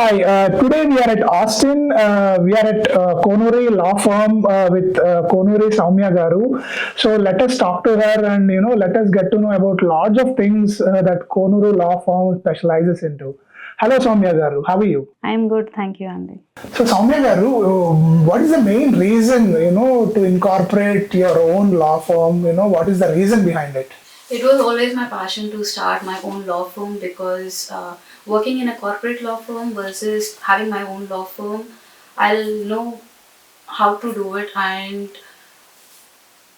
Hi, today we are at Austin. We are at Konuri Law Firm with Konuri Soumya Garu. So let us talk to her and let us get to know about lots of things that Konuri Law Firm specializes into. Hello, Soumya Garu. How are you? I'm good, thank you, Andy. So Soumya Garu, what is the main reason to incorporate your own law firm? What is the reason behind it? It was always my passion to start my own law firm because working in a corporate law firm versus having my own law firm, I'll know how to do it, and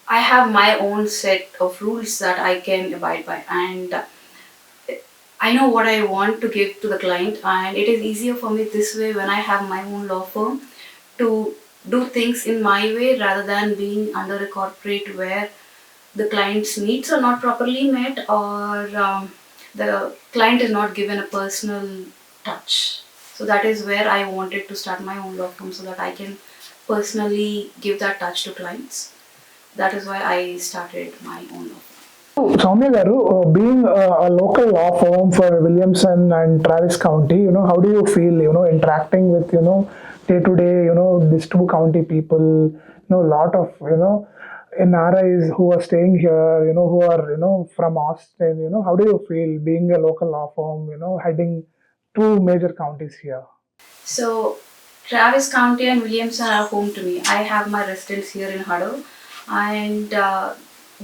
I have my own set of rules that I can abide by, and I know what I want to give to the client, and it is easier for me this way when I have my own law firm to do things in my way rather than being under a corporate where the client's needs are not properly met, or the client is not given a personal touch. So that is where I wanted to start my own law firm so that I can personally give that touch to clients. That is why I started my own law firm. Soumya Garu, being a local law firm for Williamson and Travis County, how do you feel, interacting with, day to day, these two county people, lot of, NRIs who are staying here, who are, from Austin, how do you feel being a local law firm, heading two major counties here? So Travis County and Williamson are home to me. I have my residence here in Huddle, and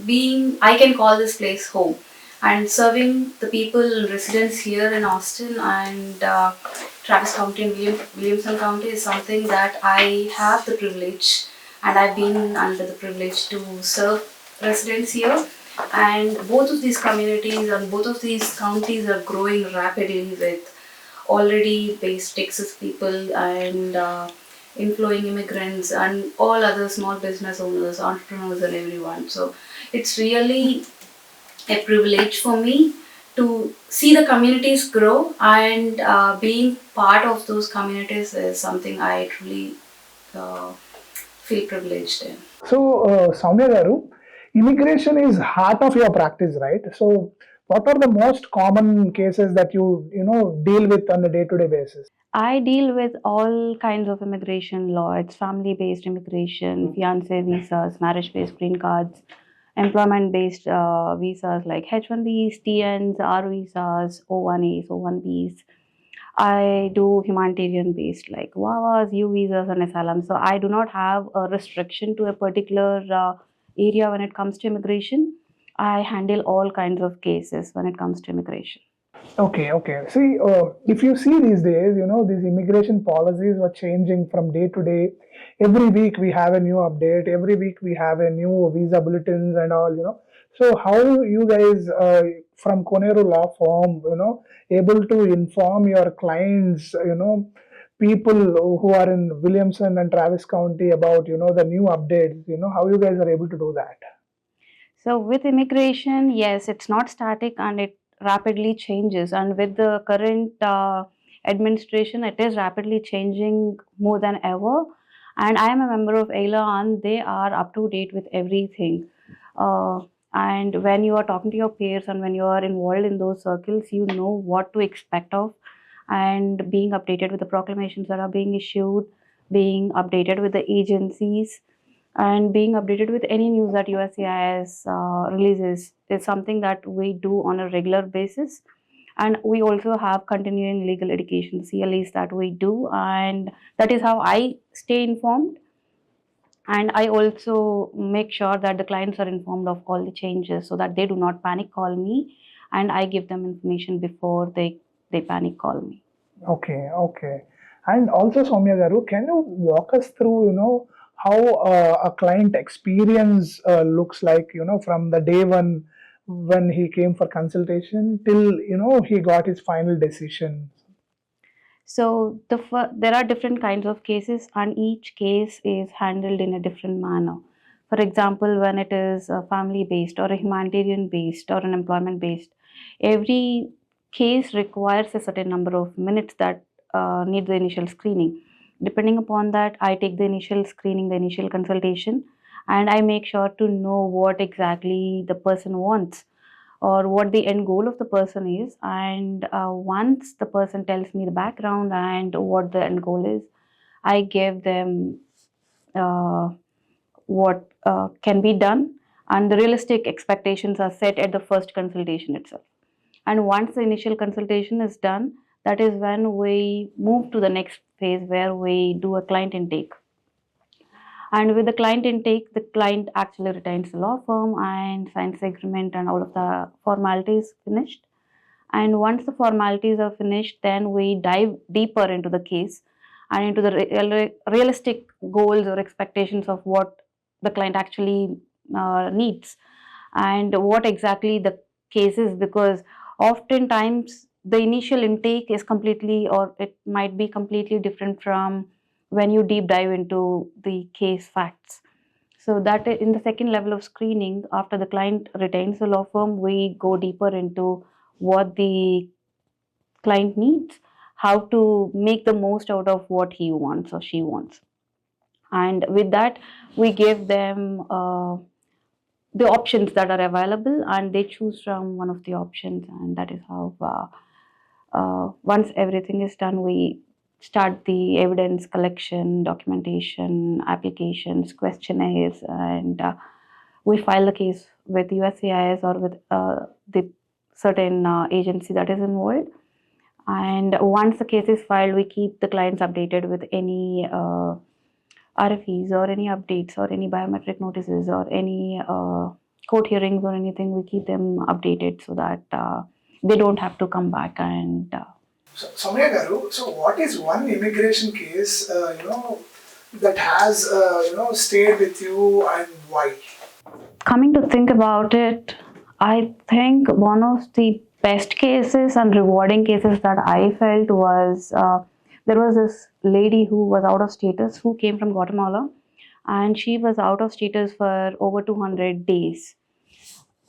being I can call this place home. And serving the people residents here in Austin and Travis County and Williamson County is something that I have the privilege, and I've been under the privilege to serve residents here. And both of these communities and both of these counties are growing rapidly with already based Texas people and inflowing immigrants and all other small business owners, entrepreneurs, and everyone. So it's really a privilege for me to see the communities grow, and being part of those communities is something I truly uh, feel privileged in. So, Soumya Garu, immigration is heart of your practice, right? So, what are the most common cases that you deal with on a day-to-day basis? I deal with all kinds of immigration law. It's family based immigration, fiance visas, marriage based green cards, employment based visas like H-1Bs, TNs, R visas, O1As, O1Bs. I do humanitarian based like WAVAs, U visas, and asylum. So I do not have a restriction to a particular area when it comes to immigration. I handle all kinds of cases when it comes to immigration. Okay, okay. See, if you see these days, these immigration policies were changing from day to day. Every week we have a new update. Every week we have a new visa bulletins and all. So how you guys from Konuri Law Firm, able to inform your clients, people who are in Williamson and Travis County about, the new updates, how you guys are able to do that? So with immigration, yes, it's not static and it rapidly changes. And with the current administration, it is rapidly changing more than ever. And I am a member of AILA, and they are up to date with everything. Uh, and when you are talking to your peers and when you are involved in those circles, you know what to expect of, and being updated with the proclamations that are being issued, being updated with the agencies, and being updated with any news that USCIS releases is something that we do on a regular basis. And we also have continuing legal education CLEs that we do, and that is how I stay informed. And I also make sure that the clients are informed of all the changes so that they do not panic call me, and I give them information before they panic call me. Okay, okay. And also, Soumya Garu, can you walk us through, how a client experience looks like, from the day one when he came for consultation till, he got his final decision? So there are different kinds of cases, and each case is handled in a different manner. For example, when it is family based or a humanitarian based or an employment based, every case requires a certain number of minutes that need the initial screening. Depending upon that, I take the initial screening, the initial consultation, and I make sure to know what exactly the person wants. or what the end goal of the person is. And once the person tells me the background and what the end goal is, I give them uh, what can be done, and the realistic expectations are set at the first consultation itself. And once the initial consultation is done, that is when we move to the next phase where we do a client intake. And with the client intake, the client actually retains the law firm and signs the agreement and all of the formalities finished. And once the formalities are finished, then we dive deeper into the case and into the realistic goals or expectations of what the client actually needs and what exactly the case is, because oftentimes the initial intake is completely, or it might be completely different from when you deep dive into the case facts. So that in the second level of screening, after the client retains the law firm, we go deeper into what the client needs, how to make the most out of what he wants or she wants. And with that, we give them the options that are available, and they choose from one of the options. And that is how, once everything is done, we start the evidence collection, documentation, applications, questionnaires, and we file the case with USCIS or with the certain agency that is involved. And once the case is filed, we keep the clients updated with any RFEs or any updates or any biometric notices or any court hearings or anything. We keep them updated so that they don't have to come back and. So, Soumya garu, so what is one immigration case, that has, stayed with you and why? Coming to think about it, I think one of the best cases and rewarding cases that I felt was there was this lady who was out of status, who came from Guatemala, and she was out of status for over 200 days.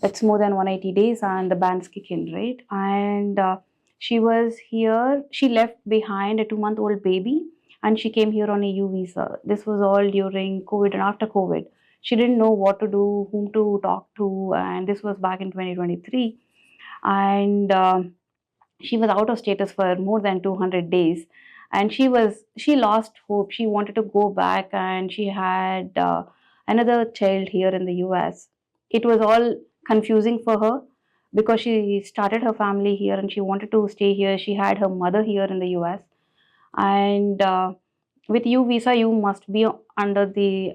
That's more than 180 days, and the bans kick in, right? And she was here, she left behind a 2-month-old baby, and she came here on a U visa. This was all during COVID and after COVID. She didn't know what to do, whom to talk to, and this was back in 2023. And she was out of status for more than 200 days, and she lost hope. She wanted to go back, and she had another child here in the US. It was all confusing for her because she started her family here and she wanted to stay here. She had her mother here in the US, and with U visa you must be under the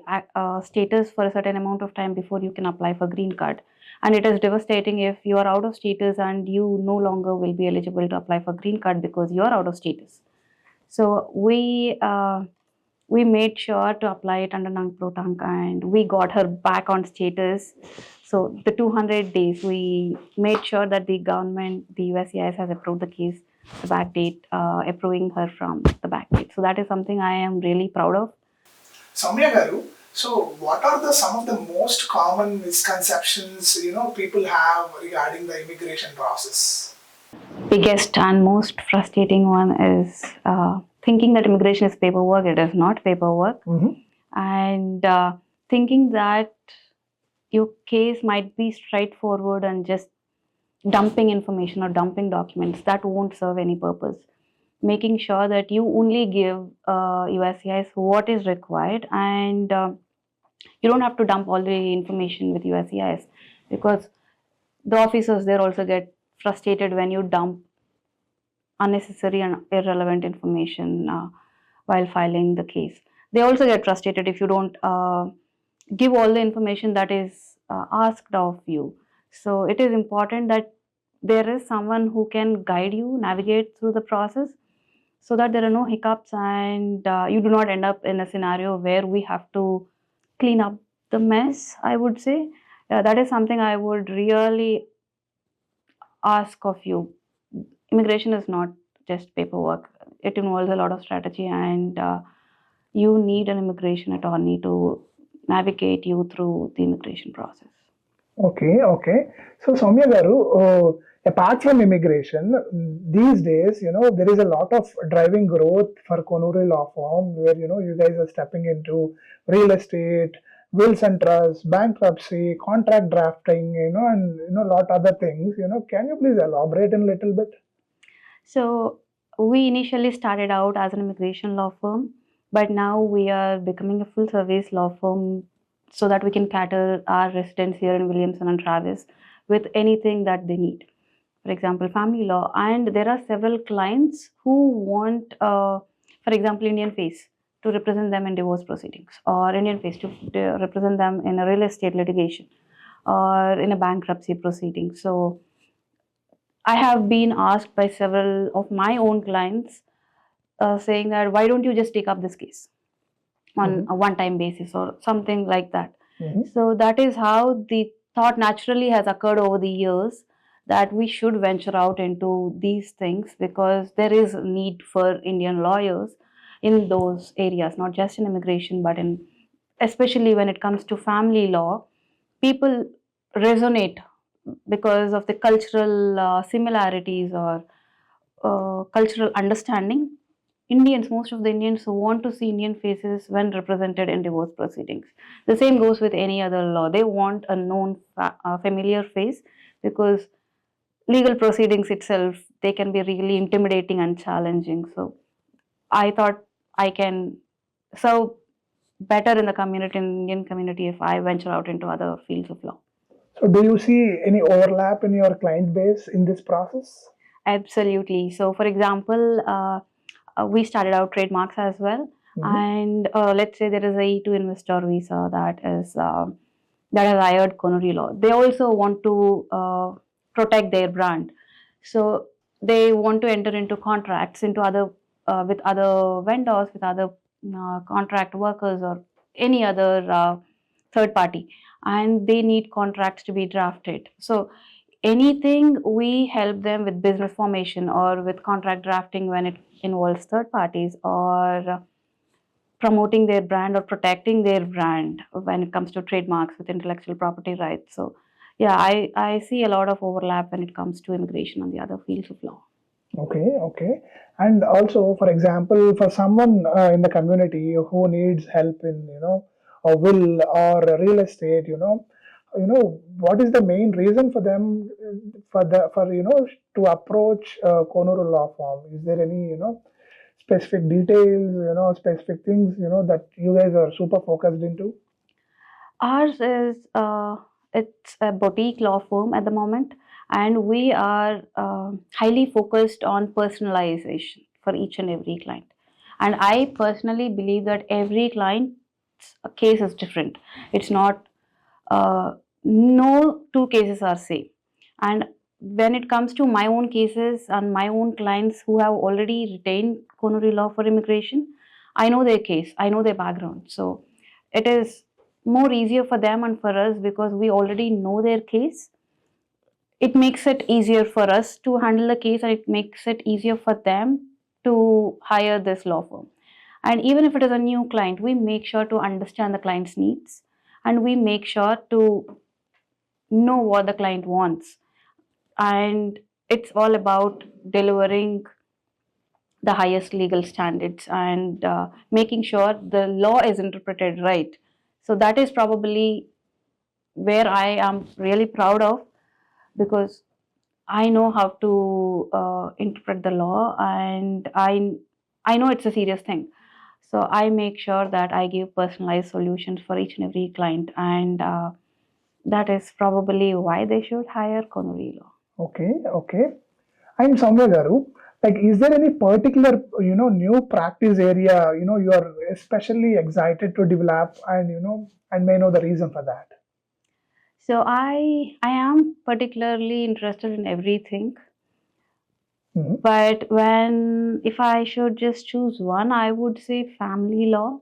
status for a certain amount of time before you can apply for green card. And it is devastating if you are out of status and you no longer will be eligible to apply for green card because you are out of status. So we made sure to apply it under Nang Pro Tank, and we got her back on status. So the 200 days, we made sure that the government, the USCIS has approved the case, the back date, approving her from the back date. So that is something I am really proud of. Soumya garu, so what are some of the most common misconceptions people have regarding the immigration process? Biggest and most frustrating one is thinking that immigration is paperwork. It is not paperwork. And thinking that your case might be straightforward and just dumping information or dumping documents that won't serve any purpose. Making sure that you only give USCIS what is required, and you don't have to dump all the information with USCIS, because the officers there also get frustrated when you dump unnecessary and irrelevant information while filing the case. They also get frustrated if you don't give all the information that is asked of you. So it is important that there is someone who can guide you, navigate through the process, so that there are no hiccups and you do not end up in a scenario where we have to clean up the mess, I would say. That is something I would really ask of you. Immigration is not just paperwork. It involves a lot of strategy, and you need an immigration attorney to navigate you through the immigration process. Okay. So, Soumya garu, apart from immigration, these days, there is a lot of driving growth for Konuri Law Firm, where, you guys are stepping into real estate, wills and trusts, bankruptcy, contract drafting, and lot other things. Can you please elaborate in a little bit? So we initially started out as an immigration law firm, but now we are becoming a full service law firm so that we can cater our residents here in Williamson and Travis with anything that they need. For example, family law. And there are several clients who want, for example, Indian face to represent them in divorce proceedings, or Indian face to represent them in a real estate litigation or in a bankruptcy proceeding. So I have been asked by several of my own clients saying that why don't you just take up this case on a one time basis or something like that. So that is how the thought naturally has occurred over the years that we should venture out into these things because there is a need for Indian lawyers in those areas, not just in immigration, but in especially when it comes to family law. People resonate because of the cultural similarities or cultural understanding. Indians, most of the Indians want to see Indian faces when represented in divorce proceedings. The same goes with any other law. They want a known, familiar face because legal proceedings itself, they can be really intimidating and challenging. So I thought I can serve better in the community, in Indian community, if I venture out into other fields of law. So, do you see any overlap in your client base in this process? Absolutely. So, for example, we started out trademarks as well, and let's say there is a E2 investor visa that has hired Konuri Law. They also want to protect their brand, so they want to enter into contracts into other with other vendors, with other contract workers, or any other third party, and they need contracts to be drafted. So anything we help them with business formation or with contract drafting when it involves third parties or promoting their brand or protecting their brand when it comes to trademarks with intellectual property rights. So yeah, I see a lot of overlap when it comes to immigration and the other fields of law. Okay, okay. And also, for example, for someone in the community who needs help in, a will or a real estate, what is the main reason for them to approach Konuru law firm? Is there any, specific details, specific things, that you guys are super focused into? Ours is it's a boutique law firm at the moment, and we are highly focused on personalization for each and every client. And I personally believe that every client's case is different. It's not no two cases are same. And when it comes to my own cases and my own clients who have already retained Konuri Law for immigration, I know their case, I know their background. So it is more easier for them and for us because we already know their case. It makes it easier for us to handle the case, and it makes it easier for them to hire this law firm. And even if it is a new client, we make sure to understand the client's needs, and we make sure to know what the client wants. And it's all about delivering the highest legal standards and making sure the law is interpreted right. So that is probably where I am really proud of, because I know how to interpret the law, and I know it's a serious thing. So I make sure that I give personalized solutions for each and every client, and that is probably why they should hire Konuri Law. Okay, okay. And Soumya Garu, like, is there any particular, new practice area, you are especially excited to develop, and, and may know the reason for that? So I am particularly interested in everything, but when if I should just choose one, I would say family law.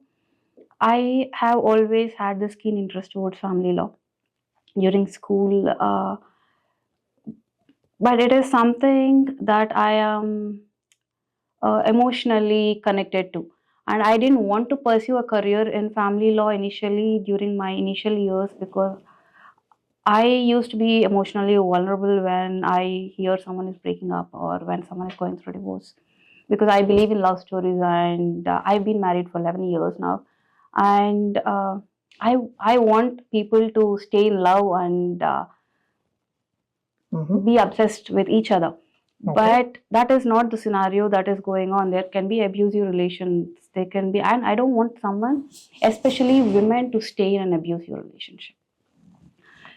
I have always had this keen interest towards family law during school, but it is something that I am emotionally connected to. And I didn't want to pursue a career in family law initially during my initial years because I used to be emotionally vulnerable when I hear someone is breaking up or when someone is going through divorce, because I believe in love stories, and I've been married for 11 years now. And I want people to stay in love and Mm-hmm. be obsessed with each other. Okay. But that is not the scenario that is going on. There can be abusive relations. There can be, and I don't want someone, especially women, to stay in an abusive relationship.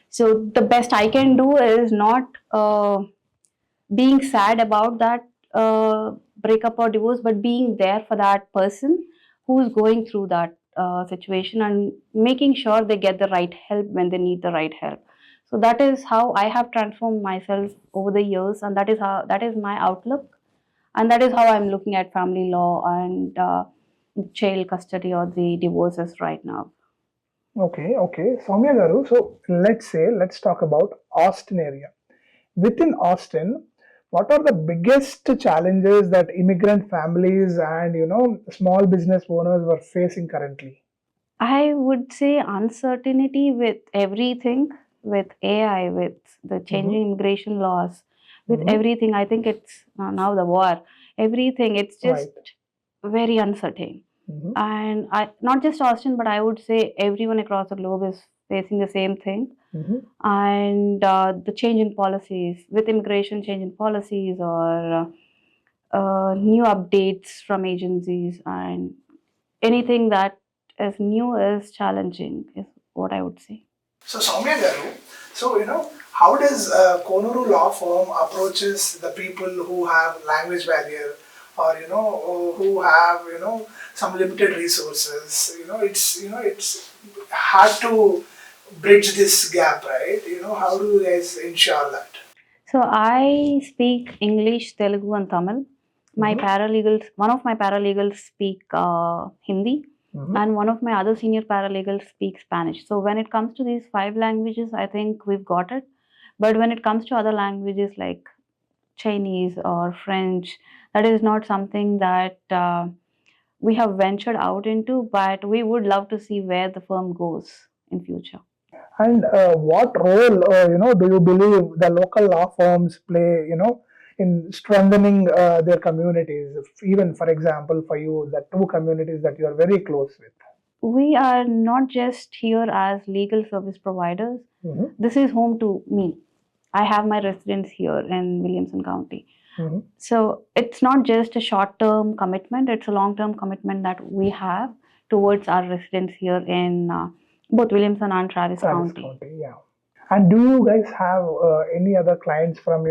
So the best I can do is not being sad about that breakup or divorce, but being there for that person who's going through that situation and making sure they get the right help when they need the right help. So that is how I have transformed myself over the years, and that is my outlook, and that is how I'm looking at family law and child custody or the divorces right now. Okay, okay. Soumya Garu, so let's talk about Austin area. Within Austin, what are the biggest challenges that immigrant families and small business owners were facing currently? I would say uncertainty with everything, with AI, with the Mm-hmm. changing immigration laws, with Mm-hmm. everything. I think it's now the war, everything. It's Right. just very uncertain. Mm-hmm. And not just Austin, but I would say everyone across the globe is facing the same thing. Mm-hmm. And the change in policies, with immigration, change in policies or new updates from agencies, and anything that is new is challenging, is what I would say. So Soumya Garu, so how does Konuri Law Firm approaches the people who have language barrier or who have some limited resources? It's hard to bridge this gap, right? How do you guys ensure that? So I speak English, Telugu, and Tamil. My Mm-hmm. paralegals, one of my paralegals speak Hindi, Mm-hmm. and one of my other senior paralegals speak Spanish. So when it comes to these five languages, I think we've got it. But when it comes to other languages like Chinese or French, that is not something that we have ventured out into. But we would love to see where the firm goes in future. And what role, do you believe the local law firms play, in strengthening their communities? Even, for example, for you, the two communities that you are very close with. We are not just here as legal service providers. Mm-hmm. This is home to me. I have my residence here in Williamson County. Mm-hmm. So it's not just a short term commitment, it's a long term commitment that we have towards our residents here in both Williamson and Travis County. County, yeah. And do you guys have any other clients from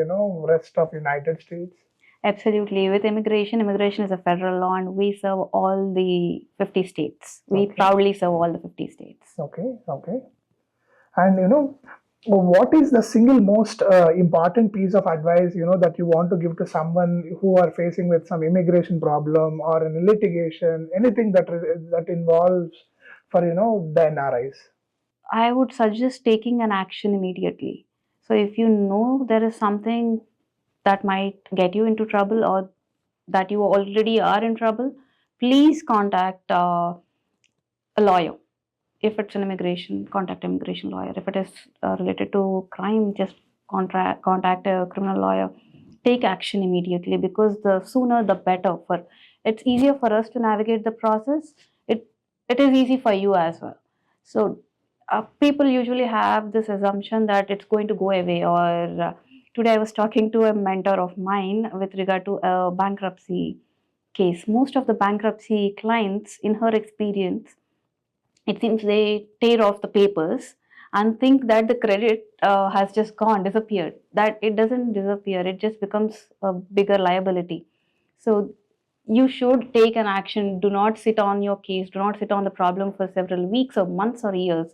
rest of United States? Absolutely. With immigration, immigration is a federal law and we serve all the 50 states. We Okay. proudly serve all the 50 states. Okay, okay. And what is the single most important piece of advice that you want to give to someone who are facing with some immigration problem or in litigation, anything that involves for the NRIs? I would suggest taking an action immediately. So if you know there is something that might get you into trouble or that you already are in trouble, please contact a lawyer. If it's an immigration, contact an immigration lawyer. If it is related to crime, just contact a criminal lawyer. Take action immediately because the sooner the better. For it's easier for us to navigate the process. It it is easy for you as well. So people usually have this assumption that it's going to go away. Or today I was talking to a mentor of mine with regard to a bankruptcy case. Most of the bankruptcy clients, in her experience, it seems they tear off the papers and think that the credit has just gone, disappeared. That it doesn't disappear, it just becomes a bigger liability. So you should take an action. Do not sit on your case, do not sit on the problem for several weeks or months or years.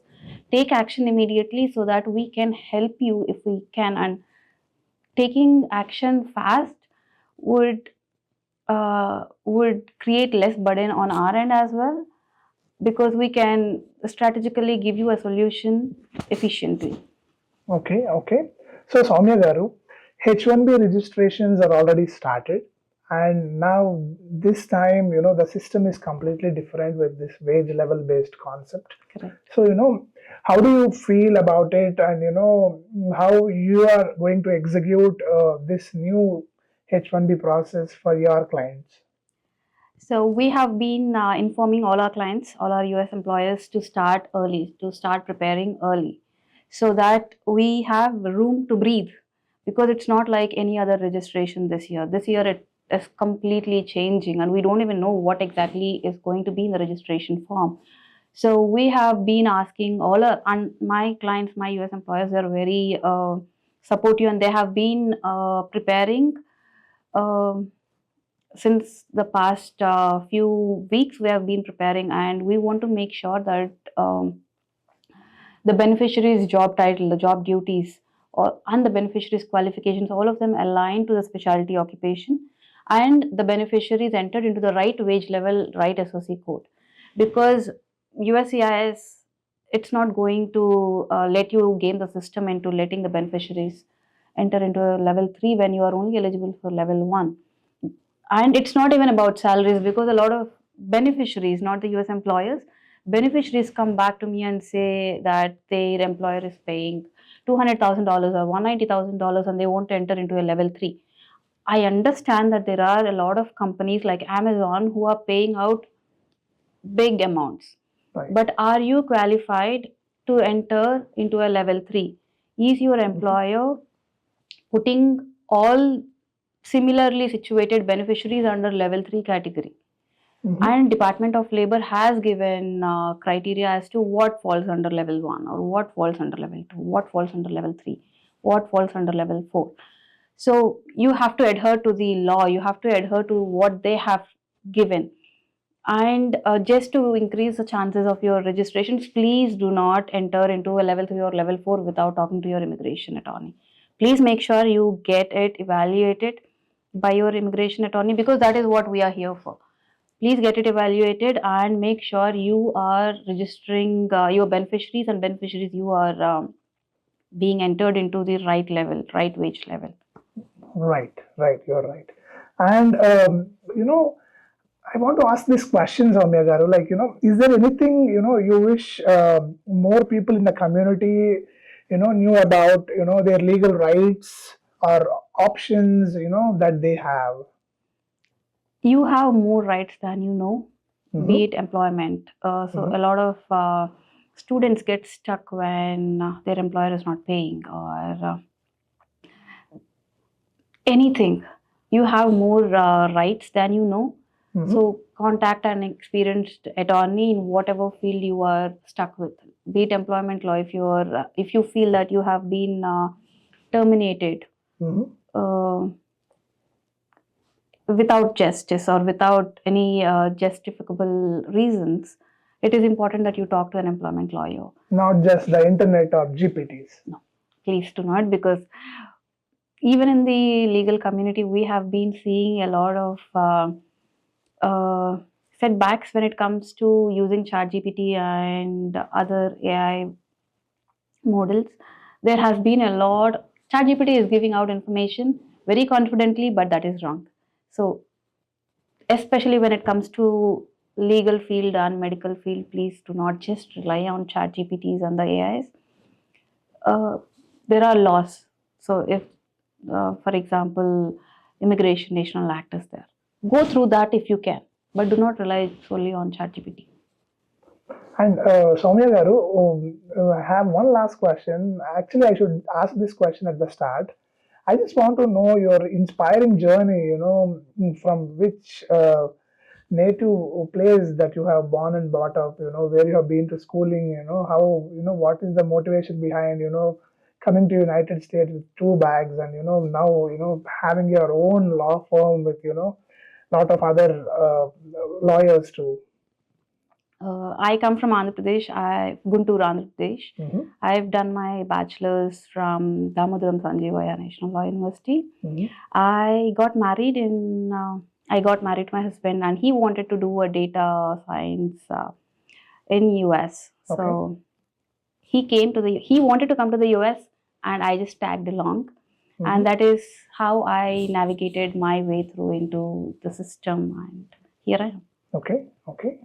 Take action immediately so that we can help you if we can. And taking action fast would create less burden on our end as well, because we can strategically give you a solution efficiently. Okay, okay. So Soumya Garu, H-1B registrations are already started, and now this time, the system is completely different with this wage level based concept. Correct. So, how do you feel about it, and how you are going to execute this new H-1B process for your clients? So we have been informing all our clients, all our US employers to start early, to start preparing early, so that we have room to breathe, because it's not like any other registration this year. This year it is completely changing and we don't even know what exactly is going to be in the registration form. So we have been asking all our, and my clients, my US employers, are very supportive, and they have been preparing. um since the past few weeks we have been preparing, and we want to make sure that the beneficiary's job title, the job duties, and the beneficiary's qualifications, all of them align to the specialty occupation, and the beneficiary is entered into the right wage level, right SOC code. Because USCIS, it's not going to let you game the system into letting the beneficiaries enter into a level 3 when you are only eligible for level 1. And it's not even about salaries, because a lot of beneficiaries, not the US employers, beneficiaries come back to me and say that their employer is paying $200,000 or $190,000 and they want to enter into a level 3. I understand that there are a lot of companies like Amazon who are paying out big amounts, Right. but are you qualified to enter into a level 3? Is your employer putting all similarly situated beneficiaries under level 3 category? Mhm. And Department of Labor has given criteria as to what falls under level 1, or what falls under level 2, what falls under level 3, what falls under level 4. So you have to adhere to the law, you have to adhere to what they have given. And just to increase the chances of your registrations, please do not enter into a level 3 or level 4 without talking to your immigration attorney. Please make sure you get it evaluated by your immigration attorney, because that is what we are here for. Please get it evaluated and make sure you are registering your beneficiaries, and beneficiaries you are being entered into the right level, right wage level. Right, right, you're right. And I want to ask this question, Soumya Garu, like, is there anything, you wish more people in the community, knew about, their legal rights or options, that they have? You have more rights than you know, be it employment. So a lot of students get stuck when their employer is not paying, or anything. You have more rights than you know. So contact an experienced attorney in whatever field you are stuck with. Be it employment law, if you feel that you have been terminated uh, without justice or without any justificable reasons, it is important that you talk to an employment lawyer. Not just the internet or GPTs. No, please do not, because even in the legal community, we have been seeing a lot of setbacks when it comes to using ChatGPT and other AI models. There has been a lot. ChatGPT is giving out information very confidently, but that is wrong. So, especially when it comes to legal field and medical field, please do not just rely on ChatGPTs and the AIs. There are laws. So, if, for example, Immigration National Act is there, go through that if you can, but do not rely solely on ChatGPT. And Soumya Garu, I have one last question. Actually, I should ask this question at the start. I just want to know your inspiring journey, from which native place that you have born and brought up, where you have been to schooling, how, what is the motivation behind, coming to United States with 2 bags and, now, having your own law firm with, lot of other lawyers too. I come from Andhra Pradesh, Guntur, Andhra Pradesh. I've done my bachelor's from Damodaram Sanjeevaya National Law University. I got married to my husband, and he wanted to do a data science in US. Okay. So he wanted to come to the US, and I just tagged along. And that is how I navigated my way through into the system, and here I am. Okay, okay.